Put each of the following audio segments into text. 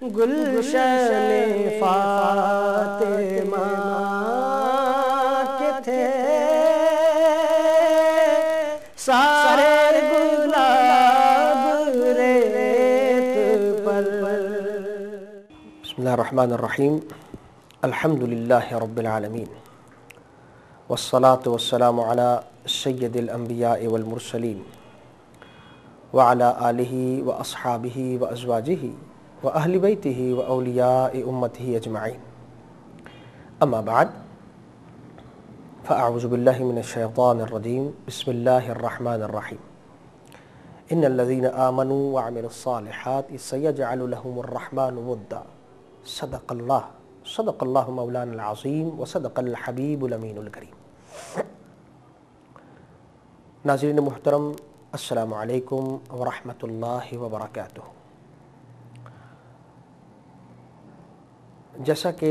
گلشن فاطمہ کے تھے سارے گلاب ریت پر۔ بسم اللہ الرحمن الرحیم، الحمدللہ رب العالمین، والصلاة والسلام علی سید الانبیاء والمرسلین وعلی آلہ واصحابہ وازواجہ واہل بیتہ واولیاء امتہ اجمعین، اما بعد فاعوذ باللہ من الشیطان الرجیم، بسم اللہ الرحمن الرحیم، ان الذین آمنوا وعملوا الصالحات سیجعل لهم الرحمن ودا، صدق اللہ مولانا العظیم وصدق الحبیب الامین الکریم۔ ناظرین محترم، السلام علیکم ورحمۃ اللہ وبرکاتہ۔ جیسا کہ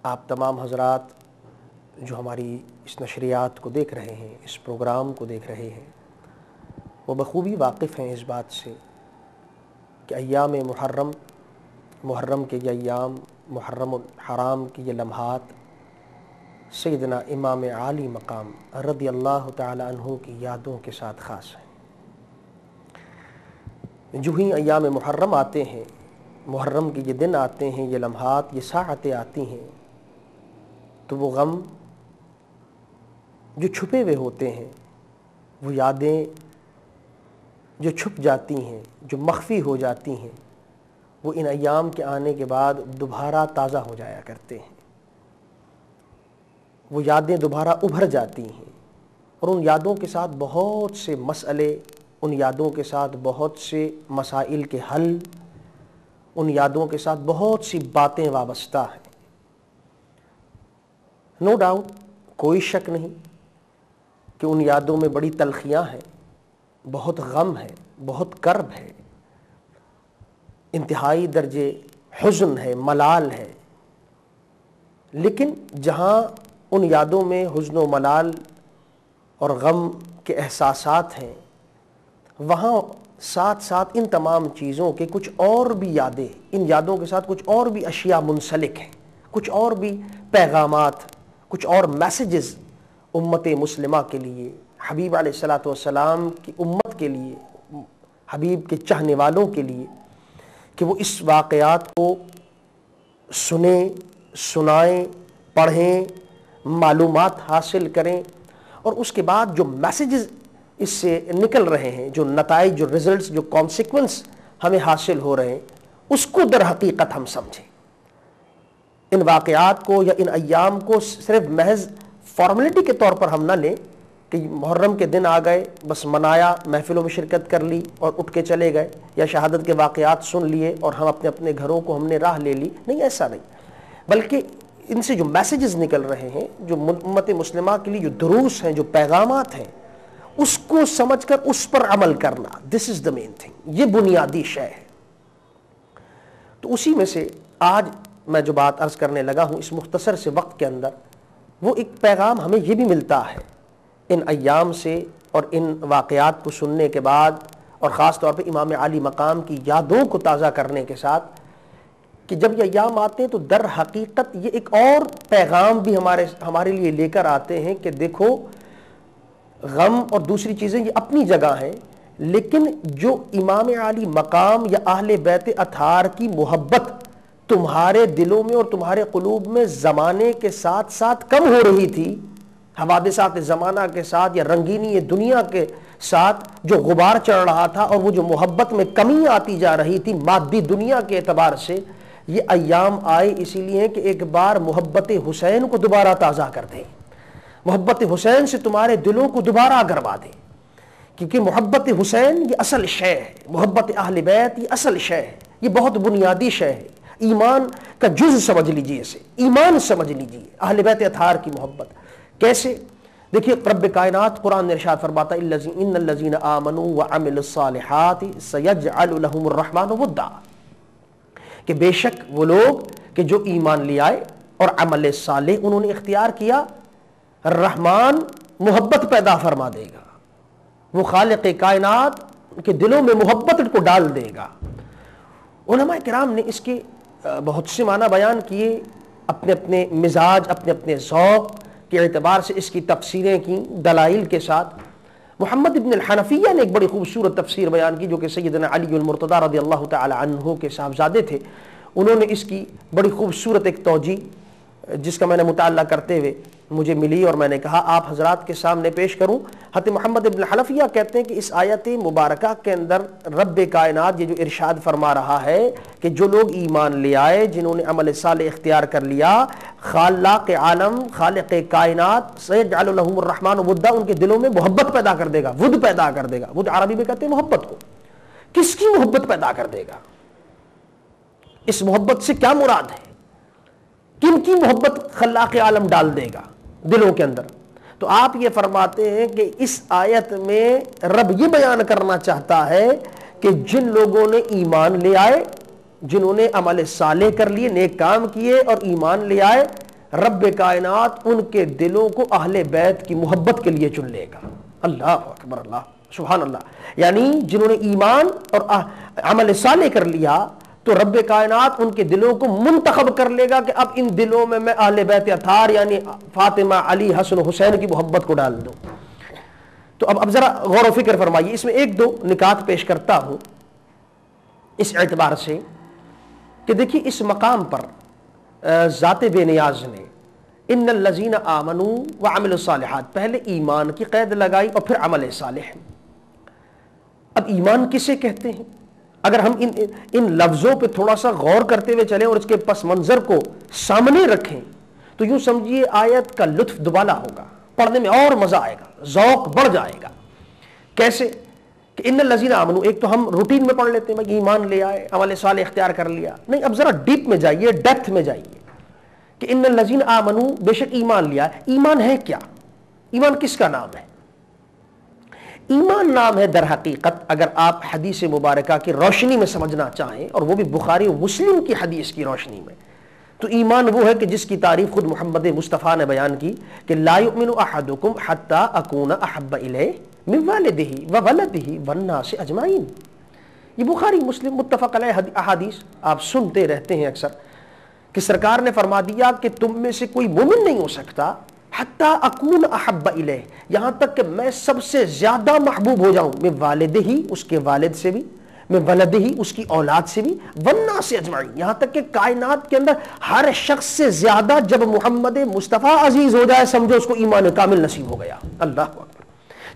آپ تمام حضرات جو ہماری اس نشریات کو دیکھ رہے ہیں، اس پروگرام کو دیکھ رہے ہیں، وہ بخوبی واقف ہیں اس بات سے کہ ایام محرم کے یہ ایام، محرم الحرام کی یہ لمحات سیدنا امام عالی مقام رضی اللہ تعالی عنہ کی یادوں کے ساتھ خاص ہیں۔ جو ہی ایام محرم آتے ہیں، محرم کے یہ دن آتے ہیں، یہ لمحات، یہ ساعتیں آتی ہیں، تو وہ غم جو چھپے ہوئے ہوتے ہیں، وہ یادیں جو چھپ جاتی ہیں، جو مخفی ہو جاتی ہیں، وہ ان ایام کے آنے کے بعد دوبارہ تازہ ہو جایا کرتے ہیں۔ وہ یادیں دوبارہ ابھر جاتی ہیں، اور ان یادوں کے ساتھ بہت سے مسئلے، ان یادوں کے ساتھ بہت سے مسائل کے حل، ان یادوں کے ساتھ بہت سی باتیں وابستہ ہیں۔ نو ڈاؤٹ، کوئی شک نہیں کہ ان یادوں میں بڑی تلخیاں ہیں، بہت غم ہے، بہت کرب ہے، انتہائی درجے حزن ہے، ملال ہے۔ لیکن جہاں ان یادوں میں حزن و ملال اور غم کے احساسات ہیں، وہاں ساتھ ساتھ ان تمام چیزوں کے کچھ اور بھی یادیں، ان یادوں کے ساتھ کچھ اور بھی اشیاء منسلک ہیں، کچھ اور بھی پیغامات، کچھ اور میسیجز امت مسلمہ کے لیے، حبیب علیہ الصلوۃ والسلام کی امت کے لیے، حبیب کے چاہنے والوں کے لیے، کہ وہ اس واقعات کو سنیں، سنائیں، پڑھیں، معلومات حاصل کریں، اور اس کے بعد جو میسیجز اس سے نکل رہے ہیں، جو نتائج، جو ریزلٹس، جو کانسیکوینس ہمیں حاصل ہو رہے ہیں، اس کو در حقیقت ہم سمجھیں۔ ان واقعات کو یا ان ایام کو صرف محض فارمیلٹی کے طور پر ہم نہ لیں کہ محرم کے دن آ گئے، بس منایا، محفلوں میں شرکت کر لی اور اٹھ کے چلے گئے، یا شہادت کے واقعات سن لیے اور ہم اپنے اپنے گھروں کو ہم نے راہ لے لی۔ نہیں، ایسا نہیں، بلکہ ان سے جو میسیجز نکل رہے ہیں، جو امت مسلمہ کے لیے جو دروس ہیں، جو پیغامات ہیں، اس کو سمجھ کر اس پر عمل کرنا، دس از دا مین تھنگ، یہ بنیادی شے ہے۔ تو اسی میں سے آج میں جو بات عرض کرنے لگا ہوں اس مختصر سے وقت کے اندر، وہ ایک پیغام ہمیں یہ بھی ملتا ہے ان ایام سے اور ان واقعات کو سننے کے بعد، اور خاص طور پہ امام عالی مقام کی یادوں کو تازہ کرنے کے ساتھ، کہ جب یہ ایام آتے ہیں تو در حقیقت یہ ایک اور پیغام بھی ہمارے لیے لے کر آتے ہیں کہ دیکھو، غم اور دوسری چیزیں یہ اپنی جگہ ہیں، لیکن جو امام عالی مقام یا اہل بیت اطہار کی محبت تمہارے دلوں میں اور تمہارے قلوب میں زمانے کے ساتھ ساتھ کم ہو رہی تھی، حوادثات زمانہ کے ساتھ یا رنگینی دنیا کے ساتھ جو غبار چڑھ رہا تھا، اور وہ جو محبت میں کمی آتی جا رہی تھی مادی دنیا کے اعتبار سے، یہ ایام آئے اسی لیے کہ ایک بار محبت حسین کو دوبارہ تازہ کر دیں، محبت حسین سے تمہارے دلوں کو دوبارہ گرما دیں، کیونکہ محبت حسین یہ اصل شے ہے، محبت اہل بیت یہ اصل شے ہے، یہ بہت بنیادی شے ہے، ایمان کا جز سمجھ لیجئے، اسے ایمان سمجھ لیجئے، اہل بیت اطہار کی محبت۔ کیسے؟ دیکھیے، رب کائنات قرآن نے ارشاد فرماتا ہے ان الذین آمنوا وعملوا الصالحات سیجعل لهم الرحمن ودا، کہ بے شک وہ لوگ کہ جو ایمان لے آئے اور عمل صالح انہوں نے اختیار کیا، رحمان محبت پیدا فرما دے گا، وہ خالق کائنات کے دلوں میں محبت کو ڈال دے گا، علماء کرام نے اس کے بہت سے معنی بیان کیے، اپنے اپنے مزاج، اپنے اپنے ذوق کے اعتبار سے اس کی تفسیریں کی دلائل کے ساتھ۔ محمد ابن الحنفیہ نے ایک بڑی خوبصورت تفسیر بیان کی، جو کہ سیدنا علی المرتضیٰ رضی اللہ تعالی عنہ کے صاحبزادے تھے۔ انہوں نے اس کی بڑی خوبصورت ایک توجیہ، جس کا میں نے مطالعہ کرتے ہوئے مجھے ملی اور میں نے کہا آپ حضرات کے سامنے پیش کروں۔ حضرت محمد ابن الحنفیہ کہتے ہیں کہ اس آیت مبارکہ کے اندر رب کائنات یہ جو ارشاد فرما رہا ہے کہ جو لوگ ایمان لے آئے، جنہوں نے عمل صالح اختیار کر لیا، خالق عالم، خالق کائنات، سیجعل لہم الرحمن ودا، ان کے دلوں میں محبت پیدا کر دے گا، ود پیدا کر دے گا۔ ود عربی میں کہتے ہیں محبت کو۔ کس کی محبت پیدا کر دے گا؟ اس محبت سے کیا مراد ہے؟ کن کی محبت خلاق عالم ڈال دے گا دلوں کے اندر؟ تو آپ یہ فرماتے ہیں کہ اس آیت میں رب یہ بیان کرنا چاہتا ہے کہ جن لوگوں نے ایمان لے آئے، جنہوں نے عمل صالح کر لیے، نیک کام کیے اور ایمان لے آئے، رب کائنات ان کے دلوں کو اہل بیت کی محبت کے لیے چن لے گا۔ اللہ اکبر، اللہ سبحان اللہ۔ یعنی جنہوں نے ایمان اور عمل صالح کر لیا تو رب کائنات ان کے دلوں کو منتخب کر لے گا کہ اب ان دلوں میں اہل بیت اطہار یعنی فاطمہ، علی، حسن و حسین کی محبت کو ڈال دوں۔ تو اب ذرا غور و فکر فرمائیے، اس میں ایک دو نکات پیش کرتا ہوں اس اعتبار سے کہ دیکھیے اس مقام پر ذات بے نیاز نے ان الذین آمنوا وعملوا الصالحات پہلے ایمان کی قید لگائی اور پھر عمل صالح۔ اب ایمان کسے کہتے ہیں؟ اگر ہم ان لفظوں پہ تھوڑا سا غور کرتے ہوئے چلیں اور اس کے پس منظر کو سامنے رکھیں تو یوں سمجھیے آیت کا لطف دوبالا ہوگا، پڑھنے میں اور مزہ آئے گا، ذوق بڑھ جائے گا۔ کیسے کہ ان الذین آمنوا، ایک تو ہم روٹین میں پڑھ لیتے ہیں بھائی ایمان لے آئے، عمل صالح اختیار کر لیا، نہیں اب ذرا ڈیپ میں جائیے، ڈیپتھ میں جائیے کہ ان الذین آمنوا، بے شک ایمان لیا۔ ایمان ہے کیا؟ ایمان کس کا نام ہے؟ ایمان نام ہے در حقیقت، اگر آپ حدیث مبارکہ کی روشنی میں سمجھنا چاہیں اور وہ بھی بخاری و مسلم کی حدیث کی روشنی میں، تو ایمان وہ ہے کہ جس کی تعریف خود محمد مصطفیٰ نے بیان کی کہ لا یؤمن احدکم حتی اکون احب الیہ من والدہ وولدہ والناس اجمعین۔ یہ بخاری مسلم متفق علیہ احادیث آپ سنتے رہتے ہیں اکثر کہ سرکار نے فرما دیا کہ تم میں سے کوئی مومن نہیں ہو سکتا حتی اکون احب الیہ، یہاں تک کہ میں سب سے زیادہ محبوب ہو جاؤں، میں والدہ ہی، اس کے والد سے بھی، میں ولدہ ہی، اس کی اولاد سے بھی، والناس اجمعین، یہاں تک کہ کائنات کے اندر ہر شخص سے زیادہ جب محمد مصطفیٰ عزیز ہو جائے سمجھو اس کو ایمان کامل نصیب ہو گیا۔ اللہ اکبر۔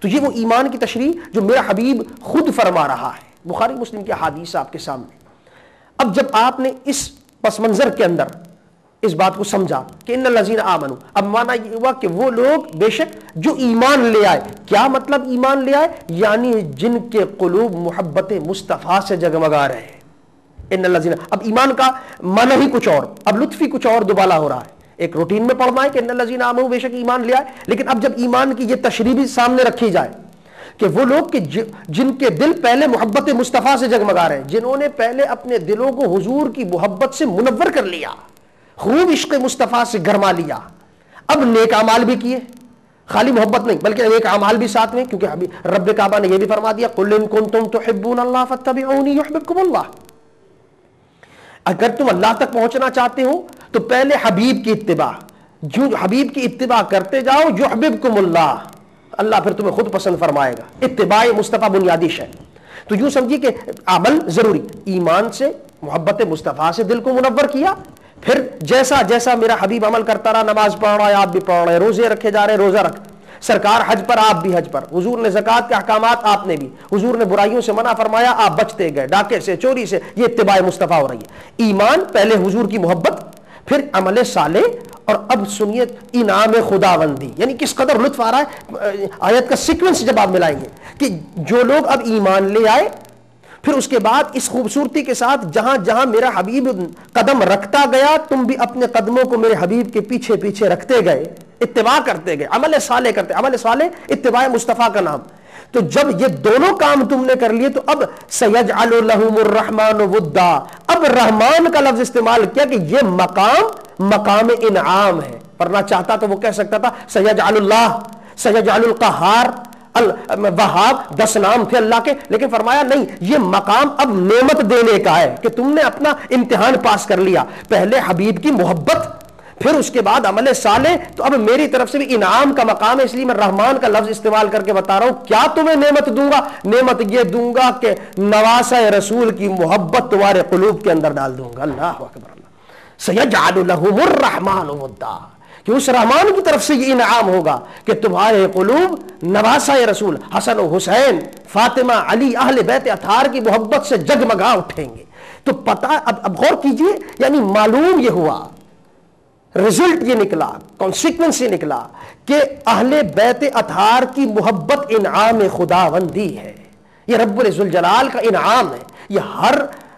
تو یہ وہ ایمان کی تشریح جو میرا حبیب خود فرما رہا ہے، بخاری مسلم کی حدیث آپ کے سامنے۔ اب جب آپ نے اس پس منظر کے اندر اس بات کو سمجھا کہ ان الذین آمنوا، اب معنی یہ ہوا کہ وہ لوگ بے شک جو ایمان لے آئے۔ کیا مطلب ایمان لے آئے؟ یعنی جن کے قلوب محبت مصطفیٰ سے جگمگا رہے ہیں۔ ان الذین، اب ایمان کا معنی ہی کچھ اور، اب لطف ہی کچھ اور دوبالا ہو رہا ہے۔ ایک روٹین میں پڑھنا ہے کہ ان الذین آمنوا، بے شک ایمان لے آئے، لیکن اب جب ایمان کی یہ تشریح بھی سامنے رکھی جائے کہ وہ لوگ کہ جن کے دل پہلے محبت مصطفیٰ سے جگمگا رہے ہیں، جنہوں نے پہلے اپنے دلوں کو حضور کی محبت سے منور کر لیا، خوب عشق مصطفیٰ سے گرما لیا، اب نیک اعمال بھی کیے، خالی محبت نہیں بلکہ نیک اعمال بھی ساتھ میں، کیونکہ رب کعبہ نے یہ بھی فرما دیا قل ان کنتم تحبون اللہ فاتبعونی یحببکم اللہ۔ اگر تم اللہ تک پہنچنا چاہتے ہو تو پہلے حبیب کی اتباع، جو حبیب کی اتباع کرتے جاؤ یحببکم اللہ، اللہ پھر تمہیں خود پسند فرمائے گا۔ اتباع مصطفیٰ بنیادی شے۔ تو یوں سمجھیے کہ عمل ضروری، ایمان سے محبت مصطفیٰ سے دل کو منور کیا، پھر جیسا جیسا میرا حبیب عمل کرتا رہا، نماز پڑھ رہا ہے آپ بھی پڑھ رہے ہیں، روزے رکھے جا رہے ہیں روزہ رکھ، سرکار حج پر آپ بھی حج پر، حضور نے زکوٰۃ کے احکامات آپ نے بھی، حضور نے برائیوں سے منع فرمایا آپ بچتے گئے، ڈاکے سے، چوری سے، یہ اتباع مصطفیٰ ہو رہی ہے۔ ایمان، پہلے حضور کی محبت، پھر عمل صالح، اور اب سنیے انعام خداوندی، یعنی کس قدر لطف آ رہا ہے آیت کا سیکوینس جب آپ ملائیں گے کہ جو لوگ اب ایمان لے آئے، پھر اس کے بعد اس خوبصورتی کے ساتھ جہاں جہاں میرا حبیب قدم رکھتا گیا تم بھی اپنے قدموں کو میرے حبیب کے پیچھے پیچھے رکھتے گئے، اتباع کرتے گئے، عمل صالح کرتے، عمل صالح اتباع مصطفیٰ کا نام۔ تو جب یہ دونوں کام تم نے کر لیے تو اب سیجعل لہم الرحمن ودا، اب رحمان کا لفظ استعمال کیا کہ یہ مقام انعام ہے، ورنہ چاہتا تو وہ کہہ سکتا تھا سیجعل اللہ، سیجعل القہار، وہاب 10 نام تھے اللہ کے، لیکن فرمایا نہیں، یہ مقام اب نعمت دینے کا ہے کہ تم نے اپنا امتحان پاس کر لیا، پہلے حبیب کی محبت، پھر اس کے بعد عمل صالح، تو اب میری طرف سے بھی انعام کا مقام ہے، اس لیے میں رحمان کا لفظ استعمال کر کے بتا رہا ہوں، کیا تمہیں نعمت دوں گا؟ نعمت یہ دوں گا کہ نواسہ رسول کی محبت تمہارے قلوب کے اندر ڈال دوں گا۔ اللہ اکبر، اللہ سیجعل لہم الرحمن ودا، کہ اس رحمان کی طرف سے یہ انعام ہوگا کہ تمہارے قلوب نواسہ رسول حسن و حسین، فاطمہ، علی، اہل بیت اطہار کی محبت سے جگمگا اٹھیں گے۔ تو پتہ، اب غور کیجئے، یعنی معلوم یہ ہوا، رزلٹ یہ نکلا، کانسیکوینس یہ نکلا کہ اہل بیت اطہار کی محبت انعام خداوندی ہے، یہ رب الذوالجلال کا انعام ہے، یہ ہر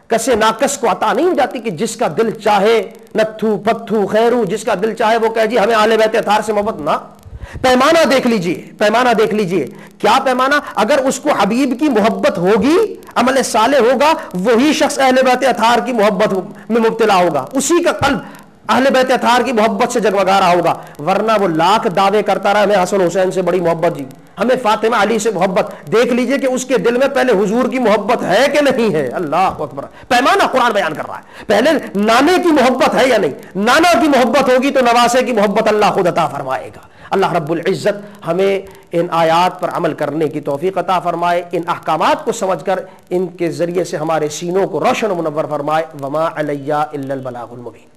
کسے ناقص کو عطا نہیں ہو جاتی کہ جس کا دل چاہے نتھو پتھو خیرو، جس کا دل چاہے وہ کہے جی ہمیں اہل بیت اطہار سے محبت نہ۔ پیمانہ دیکھ لیجئے، پیمانہ دیکھ لیجئے، کیا پیمانہ؟ اگر اس کو حبیب کی محبت ہوگی، عمل صالح ہوگا، وہی شخص اہل بیت اطہار کی محبت میں مبتلا ہوگا، اسی کا قلب اہل بیت اطہار کی محبت سے جگمگا رہا ہوگا، ورنہ وہ لاکھ دعوے کرتا رہا ہمیں حسن حسین سے بڑی محبت جی، ہمیں فاطمہ علی سے محبت، دیکھ لیجئے کہ اس کے دل میں پہلے حضور کی محبت ہے کہ نہیں ہے۔ اللہ اکبر، پیمانہ قرآن بیان کر رہا ہے، پہلے نانے کی محبت ہے یا نہیں، نانا کی محبت ہوگی تو نواسے کی محبت اللہ خود عطا فرمائے گا۔ اللہ رب العزت ہمیں ان آیات پر عمل کرنے کی توفیق عطا فرمائے، ان احکامات کو سمجھ کر ان کے ذریعے سے ہمارے سینوں کو روشن و منور فرمائے۔ وما علیہ الا البلاغ المبین۔